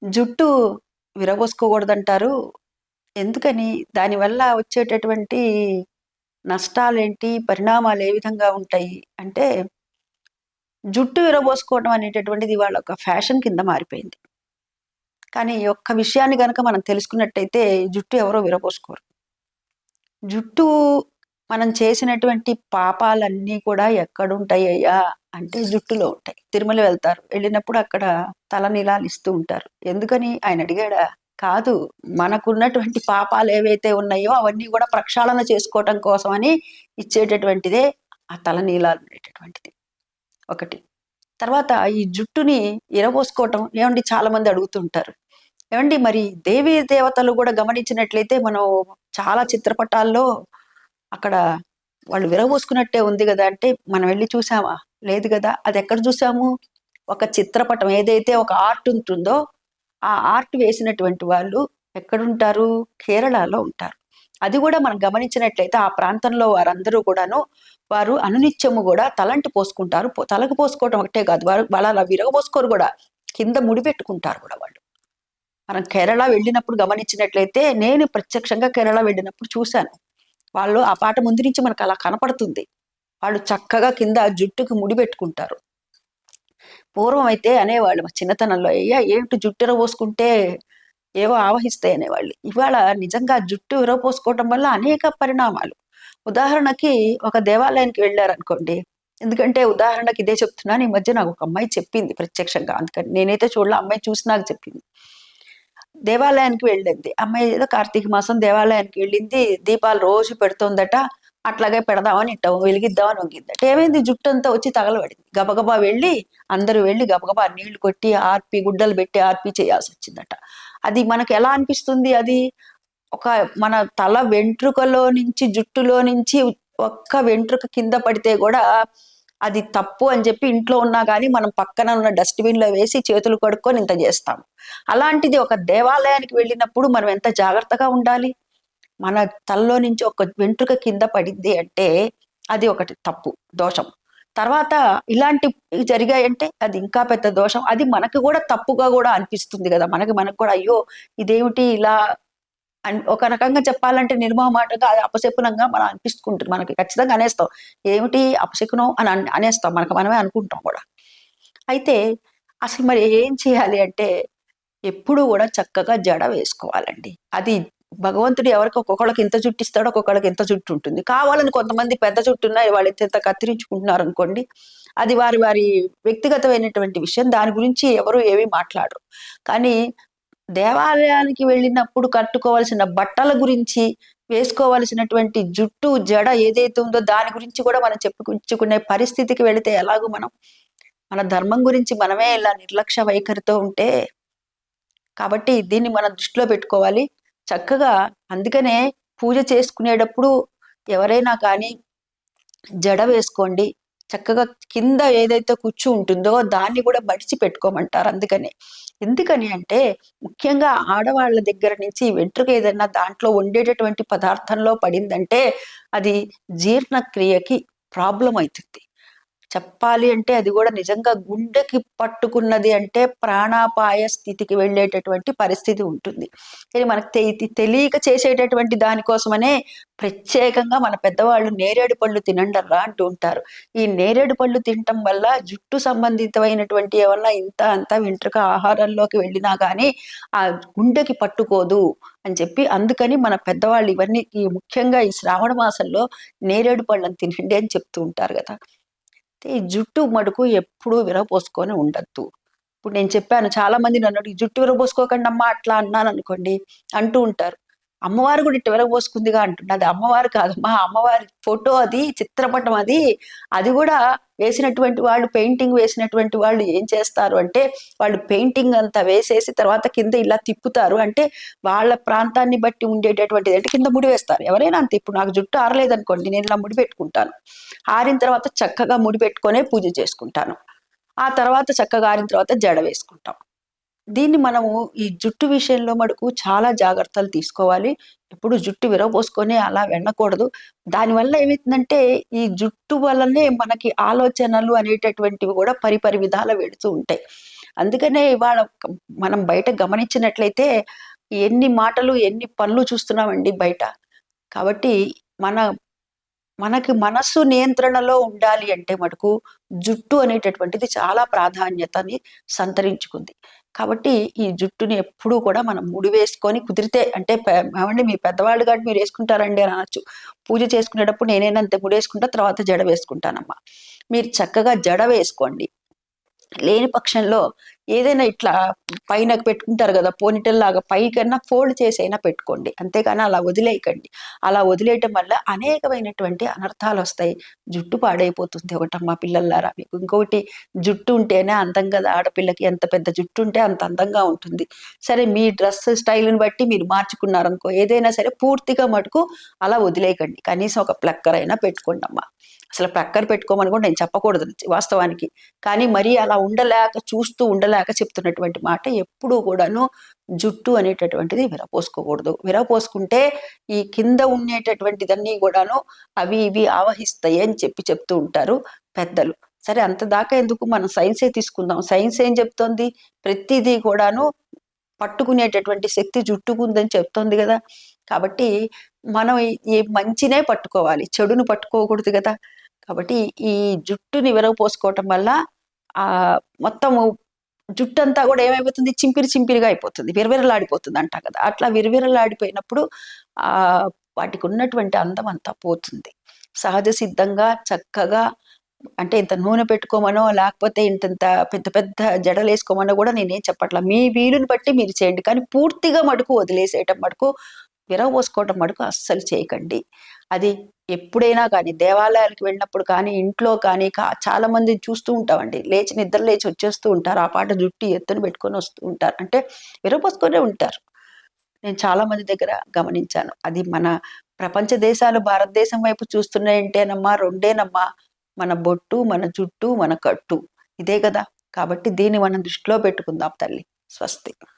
జుట్టు విరబోసుకోకూడదంటారు. ఎందుకని? దానివల్ల వచ్చేటటువంటి నష్టాలేంటి? పరిణామాలు ఏ విధంగా ఉంటాయి? అంటే జుట్టు విరబోసుకోవడం అనేటటువంటిది ఇవాళ ఒక ఫ్యాషన్ కింద మారిపోయింది. కానీ ఈ ఒక్క విషయాన్ని గనక మనం తెలుసుకున్నట్టయితే జుట్టు ఎవరో విరబోసుకోరు. జుట్టు మనం చేసినటువంటి పాపాలన్నీ కూడా ఎక్కడుంటాయ్యా అంటే జుట్టులో ఉంటాయి. తిరుమల వెళ్తారు. వెళ్ళినప్పుడు అక్కడ తలనీలాలు ఇస్తూ ఉంటారు. ఎందుకని ఆయన అడిగాడా? కాదు. మనకున్నటువంటి పాపాలు ఏవైతే ఉన్నాయో అవన్నీ కూడా ప్రక్షాళన చేసుకోవటం కోసమని ఇచ్చేటటువంటిదే ఆ తలనీలాలు అనేటటువంటిది ఒకటి. తర్వాత ఈ జుట్టుని ఇరబోసుకోవటం ఏమండి చాలా మంది అడుగుతుంటారు. ఏమండి మరి దేవీ దేవతలు కూడా గమనించినట్లయితే మనం చాలా చిత్రపటాల్లో అక్కడ వాళ్ళు విరబోసుకున్నట్టే ఉంది కదా అంటే మనం వెళ్ళి చూసామా? లేదు కదా. అది ఎక్కడ చూసాము? ఒక చిత్రపటం ఏదైతే ఒక ఆర్ట్ ఉంటుందో ఆ ఆర్ట్ వేసినటువంటి వాళ్ళు ఎక్కడుంటారు? కేరళలో ఉంటారు. అది కూడా మనం గమనించినట్లయితే ఆ ప్రాంతంలో వారందరూ కూడాను వారు అనునిత్యము కూడా తలంటి పోసుకుంటారు. తలకు పోసుకోవటం ఒకటే కాదు, వారు వాళ్ళ అలా విరగబోసుకోరు కూడా, కింద ముడి పెట్టుకుంటారు కూడా వాళ్ళు. మనం కేరళ వెళ్ళినప్పుడు గమనించినట్లయితే నేను ప్రత్యక్షంగా కేరళ వెళ్ళినప్పుడు చూశాను. వాళ్ళు ఆ పాట ముందు నుంచి మనకు అలా కనపడుతుంది. వాళ్ళు చక్కగా కింద జుట్టుకు ముడి పెట్టుకుంటారు. పూర్వం అయితే అనేవాళ్ళు మా చిన్నతనంలో, అయ్యా ఏమిటి జుట్టు విరబోసుకుంటే ఏవో ఆవహిస్తాయి అనేవాళ్ళు. ఇవాళ నిజంగా జుట్టు విరబోసుకోవటం వల్ల అనేక పరిణామాలు. ఉదాహరణకి ఒక దేవాలయానికి వెళ్ళారనుకోండి. ఎందుకంటే ఉదాహరణకి ఇదే చెప్తున్నాను. ఈ మధ్య నాకు ఒక అమ్మాయి చెప్పింది ప్రత్యక్షంగా. అందుకని నేనైతే చూడలే, అమ్మాయి చూసి నాకు చెప్పింది. దేవాలయానికి వెళ్ళింది అమ్మాయి. ఏదో కార్తీక మాసం దేవాలయానికి వెళ్ళింది. దీపాలు రోజు పెడుతోందట. అట్లాగే పెడదామని ఇట్ట వెలిగిద్దామని వంగిందట. ఏమైంది? జుట్టు అంతా వచ్చి తగలబడింది. గబగబా వెళ్ళి అందరూ వెళ్ళి గబగబా నీళ్లు కొట్టి ఆర్పి గుడ్డలు పెట్టి ఆర్పి చేయాల్సి వచ్చిందట. అది మనకు ఎలా అనిపిస్తుంది? అది ఒక మన తల వెంట్రుకలో నుంచి జుట్టులో నుంచి ఒక్క వెంట్రుక కింద పడితే కూడా అది తప్పు అని చెప్పి ఇంట్లో ఉన్నా కానీ మనం పక్కన ఉన్న డస్ట్బిన్ లో వేసి చేతులు కడుక్కొని ఇంత చేస్తాం. అలాంటిది ఒక దేవాలయానికి వెళ్ళినప్పుడు మనం ఎంత జాగ్రత్తగా ఉండాలి. మన తలలో నుంచి ఒక వెంట్రుక కింద పడింది అంటే అది ఒకటి తప్పు, దోషం. తర్వాత ఇలాంటివి జరిగాయంటే అది ఇంకా పెద్ద దోషం. అది మనకు కూడా తప్పుగా కూడా అనిపిస్తుంది కదా. మనకు కూడా అయ్యో ఇదేమిటి ఇలా ఒక రకంగా చెప్పాలంటే నిర్మోహమాటంగా అది అపశకునంగా మనం అనిపిస్తుంటుంది. మనకి ఖచ్చితంగా అనేస్తాం, ఏమిటి అపశకునం అని అనేస్తాం. మనమే అనుకుంటాం కూడా. అయితే అసలు మరి ఏం చేయాలి అంటే ఎప్పుడు కూడా చక్కగా జడ వేసుకోవాలండి. అది భగవంతుడు ఎవరికి ఒక్కొక్కళ్ళకి ఇంత జుట్టు ఇస్తాడో ఒక్కొక్కళ్ళకి ఇంత జుట్టు ఉంటుంది. కావాలని కొంతమంది పెద్ద జుట్టు ఉన్నాయి వాళ్ళు ఇంత కత్తిరించుకుంటున్నారు అనుకోండి, అది వారి వారి వ్యక్తిగతమైనటువంటి విషయం. దాని గురించి ఎవరు ఏమీ మాట్లాడరు. కానీ దేవాలయానికి వెళ్ళినప్పుడు కట్టుకోవాల్సిన బట్టల గురించి, వేసుకోవాల్సినటువంటి జుట్టు జడ ఏదైతే ఉందో దాని గురించి కూడా మనం చెప్పుకునే పరిస్థితికి వెళితే ఎలాగూ మనం మన ధర్మం గురించి మనమే ఇలా నిర్లక్ష్య వైఖరితో ఉంటే, కాబట్టి దీన్ని మనం దృష్టిలో పెట్టుకోవాలి చక్కగా. అందుకనే పూజ చేసుకునేటప్పుడు ఎవరైనా కానీ జడ వేసుకోండి. చక్కగా కింద ఏదైతే కుచ్చు ఉంటుందో దాన్ని కూడా మడిచి పెట్టుకోమంటారు. ఎందుకని అంటే ముఖ్యంగా ఆడవాళ్ళ దగ్గర నుంచి వెంట్రుక ఏదైనా దాంట్లో వండేటటువంటి పదార్థంలో పడిందంటే అది జీర్ణక్రియకి ప్రాబ్లం అవుతుంది. చెప్పాలి అంటే అది కూడా నిజంగా గుండెకి పట్టుకున్నది అంటే ప్రాణాపాయ స్థితికి వెళ్ళేటటువంటి పరిస్థితి ఉంటుంది. కానీ మనకు తెలియక చేసేటటువంటి దానికోసమనే ప్రత్యేకంగా మన పెద్దవాళ్ళు నేరేడు పళ్ళు తినండర్రా అంటూ ఉంటారు. ఈ నేరేడు పళ్ళు తినటం వల్ల జుట్టు సంబంధితమైనటువంటి ఏమన్నా ఇంత అంత వెంట్రుక ఆహారంలోకి వెళ్ళినా కానీ ఆ గుండెకి పట్టుకోదు అని చెప్పి, అందుకని మన పెద్దవాళ్ళు ఇవన్నీ ముఖ్యంగా ఈ శ్రావణ మాసంలో నేరేడు పళ్ళని తినండి అని చెప్తూ ఉంటారు కదా. ఈ జుట్టు మటుకు ఎప్పుడూ విరబోసుకొని ఉండద్దు. ఇప్పుడు నేను చెప్పాను, చాలా మంది నన్ను అడిగి జుట్టు విరబోసుకోకండి అమ్మా అట్లా అన్నాను అనుకోండి అంటూ ఉంటారు. అమ్మవారు కూడా ఇట్ట విరబోసుకుందిగా అంటుంది. అది అమ్మవారు కాదమ్మా, అమ్మవారి ఫోటో, అది చిత్రపటం. అది కూడా వేసినటువంటి వాళ్ళు, పెయింటింగ్ వేసినటువంటి వాళ్ళు ఏం చేస్తారు అంటే వాళ్ళు పెయింటింగ్ అంతా వేసేసి తర్వాత కింద ఇలా తిప్పుతారు. అంటే వాళ్ళ ప్రాంతాన్ని బట్టి ఉండేటటువంటిది అంటే కింద ముడి వేస్తారు. ఎవరైనా అంతే. ఇప్పుడు నాకు జుట్టు ఆరలేదనుకోండి, నేను ఇలా ముడి పెట్టుకుంటాను. ఆరిన తర్వాత చక్కగా ముడి పెట్టుకొనే పూజ చేసుకుంటాను. ఆ తర్వాత చక్కగా ఆరిన తర్వాత జడ వేసుకుంటాం. దీన్ని మనము ఈ జుట్టు విషయంలో మటుకు చాలా జాగ్రత్తలు తీసుకోవాలి. ఎప్పుడు జుట్టు విరబోసుకొని అలా వెళ్ళకూడదు. దానివల్ల ఏమవుతుందంటే ఈ జుట్టు వల్లనే మనకి ఆలోచనలు అనేటటువంటివి కూడా పరిపరి విధాల వెడుతూ ఉంటాయి. అందుకనే ఇవాళ మనం బయట గమనించినట్లయితే ఎన్ని మాటలు ఎన్ని పనులు చూస్తున్నామండి బయట. కాబట్టి మన మనకి మనస్సు నియంత్రణలో ఉండాలి అంటే మటుకు జుట్టు అనేటటువంటిది చాలా ప్రాధాన్యతని సంతరించుకుంది. కాబట్టి ఈ జుట్టుని ఎప్పుడూ కూడా మనం ముడి వేసుకొని కుదిరితే అంటే ఏవండి మీ పెద్దవాళ్ళు కాబట్టి మీరు వేసుకుంటారండి అని అనొచ్చు. పూజ చేసుకునేటప్పుడు నేనైనా అంతే ముడేసుకుంటా, తర్వాత జడ వేసుకుంటానమ్మా. మీరు చక్కగా జడ వేసుకోండి. లేని పక్షంలో ఏదైనా ఇట్లా పైన పెట్టుకుంటారు కదా పోనిటెల్ లాగా పైకన్నా ఫోల్డ్ చేసి అయినా పెట్టుకోండి. అంతేగాని అలా వదిలేయకండి. అలా వదిలేయటం వల్ల అనేకమైనటువంటి అనర్థాలు వస్తాయి. జుట్టు పాడైపోతుంది ఒకటమ్మా పిల్లల్లారా మీకు. ఇంకొకటి జుట్టు ఉంటేనే అందం కదా ఆడపిల్లకి. ఎంత పెద్ద జుట్టు ఉంటే అంత అందంగా ఉంటుంది. సరే మీ డ్రెస్ స్టైల్ని బట్టి మీరు మార్చుకున్నారనుకో, ఏదైనా సరే పూర్తిగా మటుకు అలా వదిలేయకండి. కనీసం ఒక ప్లక్కర్ అయినా పెట్టుకోండి అమ్మా. అసలు ప్లక్కర్ పెట్టుకోమని కూడా నేను చెప్పకూడదు వాస్తవానికి. కానీ మరీ అలా చూస్తూ ఉండలేక చెప్తున్నటువంటి మాట, ఎప్పుడూ కూడాను జుట్టు అనేటటువంటిది విరపోసుకోకూడదు. విరపోసుకుంటే ఈ కింద ఉండేటటువంటిదన్నీ కూడాను అవి ఇవి ఆవహిస్తాయి అని చెప్తూ ఉంటారు పెద్దలు. సరే అంత దాకా ఎందుకు, మనం సైన్సే తీసుకుందాం. సైన్స్ ఏం చెప్తోంది? ప్రతిదీ కూడాను పట్టుకునేటటువంటి శక్తి జుట్టుకుందని చెప్తోంది కదా. కాబట్టి మనం ఈ మంచినే పట్టుకోవాలి, చెడును పట్టుకోకూడదు కదా. కాబట్టి ఈ జుట్టుని విరవపోసుకోవటం వల్ల ఆ మొత్తము జుట్టంతా కూడా ఏమైపోతుంది, చింపిరి చింపిరిగా అయిపోతుంది, విరవిరలాడిపోతుంది అంటాం కదా. అట్లా విరవిరలాడిపోయినప్పుడు ఆ వాటికి ఉన్నటువంటి అందం అంతా పోతుంది. సహజ సిద్ధంగా చక్కగా అంటే ఇంత నూనె పెట్టుకోమనో లేకపోతే ఇంతంత పెద్ద పెద్ద జడలు వేసుకోమనో కూడా నేనేం చెప్పట్లా. మీ వీలుని బట్టి మీరు చేయండి. కానీ పూర్తిగా మటుకు వదిలేసేయటం మటుకు, విరవపోసుకోవటం మటుకు అస్సలు చేయకండి. అది ఎప్పుడైనా కానీ దేవాలయాలకు వెళ్ళినప్పుడు కానీ, ఇంట్లో కానీ చాలా మందిని చూస్తూ ఉంటామండి. నిద్ర లేచి వచ్చేస్తూ ఉంటారు. ఆ పాట జుట్టు ఎత్తున పెట్టుకొని వస్తూ ఉంటారు. అంటే విరవపోసుకొనే ఉంటారు. నేను చాలా మంది దగ్గర గమనించాను. అది మన ప్రపంచ దేశాలు భారతదేశం వైపు చూస్తున్నాయంటేనమ్మా రెండేనమ్మా, మన బొట్టు, మన జుట్టు, మన కట్టు. ఇదే కదా. కాబట్టి దీన్ని మనం దృష్టిలో పెట్టుకుందాం తల్లి. స్వస్తి.